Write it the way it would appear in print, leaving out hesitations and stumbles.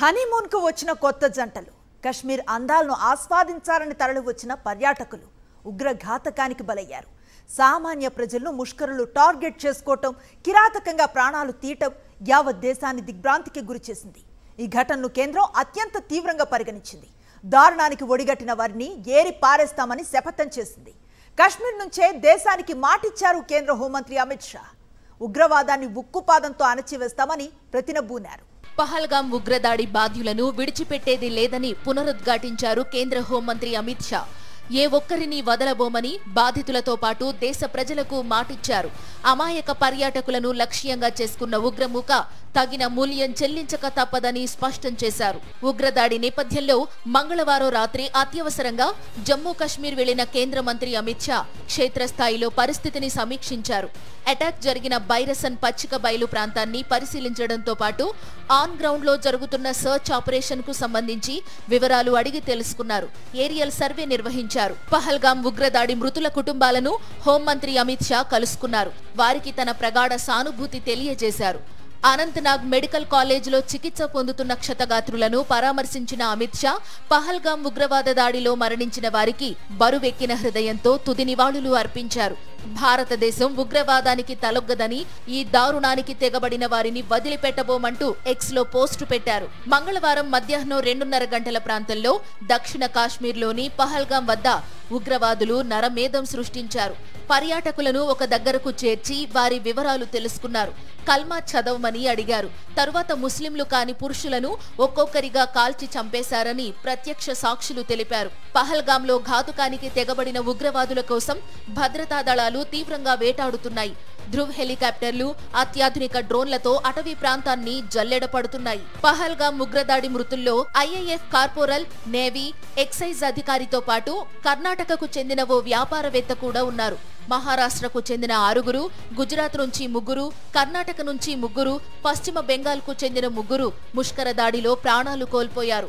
Honeymoon కు వచ్చిన కొత్త జంటలు కశ్మీర్ అందాలను ఆస్వాదించాలని తరలి వచ్చిన పర్యాటకులు ఉగ్రఘాతకానికి బలయ్యారు. సామాన్య ప్రజలను ముష్కరులు టార్గెట్ చేసుకోవటం, కిరాతకంగా ప్రాణాలు తీయటం యావత్ దేశాన్ని దిగ్భ్రాంతికి గురిచేసింది. ఈ ఘటనను కేంద్రం అత్యంత తీవ్రంగా పరిగణించింది. దారుణానికి ఒడిగట్టిన వారిని ఏరి పారేస్తామని శపథం చేసింది. కశ్మీర్ నుంచే దేశానికి మాటిచ్చారు కేంద్ర హోంమంత్రి అమిత్ షా. ఉగ్రవాదాన్ని ఉక్కుపాదంతో అణచివేస్తామని ప్రతినబూనారు. పహల్గాం ఉగ్రదాడి బాధ్యులను విడిచిపెట్టేది లేదని పునరుద్ఘాటించారు కేంద్ర హోంమంత్రి అమిత్ షా. ఏ ఒక్కరిని వదలబోమని బాధితులతో పాటు దేశ ప్రజలకు మాటిచ్చారు. అమాయక పర్యాటకులను లక్ష్యంగా చేసుకున్న ఉగ్రమూక తగిన మూల్యం చెల్లించక తప్పదని స్పష్టం చేశారు. ఉగ్రదాడి నేపథ్యంలో మంగళవారం రాత్రి అత్యవసరంగా జమ్మూ కశ్మీర్ వెళ్లిన కేంద్ర మంత్రి అమిత్ షా క్షేత్రస్థాయిలో పరిస్థితిని సమీక్షించారు. అటాక్ జరిగిన బైరసన్ పచ్చిక బయలు ప్రాంతాన్ని పరిశీలించడంతో పాటు ఆన్ గ్రౌండ్ లో జరుగుతున్న సర్చ్ ఆపరేషన్ కు సంబంధించి వివరాలు అడిగి తెలుసుకున్నారు. ఏరియల్ సర్వే నిర్వహించారు. పహల్గాం ఉగ్రదాడి మృతుల కుటుంబాలను హోంమంత్రి అమిత్ షా కలుసుకున్నారు. వారికి తన ప్రగాఢ సానుభూతి తెలియజేశారు. అనంతనాగ్ మెడికల్ కాలేజీలో చికిత్స పొందుతున్న క్షతగాత్రులను పరామర్శించిన అమిత్ షా పహల్గాం ఉగ్రవాద దాడిలో మరణించిన వారికి బరువెక్కిన హృదయంతో తుది నివాళులు అర్పించారు. భారతదేశం ఉగ్రవాదానికి తలొగ్గదని, ఈ దారుణానికి తెగబడిన వారిని వదిలిపెట్టబోమంటూ ఎక్స్ లో పోస్టు పెట్టారు. మంగళవారం మధ్యాహ్నం 2:30 గంటల ప్రాంతంలో దక్షిణ కాశ్మీర్లోని పహల్గాం వద్ద ఉగ్రవాదులు నరమేధం సృష్టించారు. పర్యాటకులను ఒక దగ్గరకు చేర్చి వారి వివరాలు తెలుసుకున్నారు. కల్మా చదవమని అడిగారు. తరువాత ముస్లింలు కాని పురుషులను ఒక్కొక్కరిగా కాల్చి చంపేశారని ప్రత్యక్ష సాక్షులు తెలిపారు. పహల్గాంలో ఘాతుకానికి తెగబడిన ఉగ్రవాదుల కోసం భద్రతా దళాలు తీవ్రంగా వేటాడుతున్నాయి. ధృవ్ హెలికాప్టర్లు, అత్యాధునిక డ్రోన్లతో అటవీ ప్రాంతాన్ని జల్లెడపడుతున్నాయి. పహల్గాం ఉగ్రదాడి మృతుల్లో ఐఏఎఫ్ కార్పొరల్, నేవీ, ఎక్సైజ్ అధికారితో పాటు కర్ణాటకకు చెందిన ఓ వ్యాపారవేత్త కూడా ఉన్నారు. మహారాష్ట్రకు చెందిన 6, గుజరాత్ నుంచి 3, కర్ణాటక నుంచి 3, పశ్చిమ బెంగాల్ కు చెందిన 3 ముష్కర దాడిలో ప్రాణాలు కోల్పోయారు.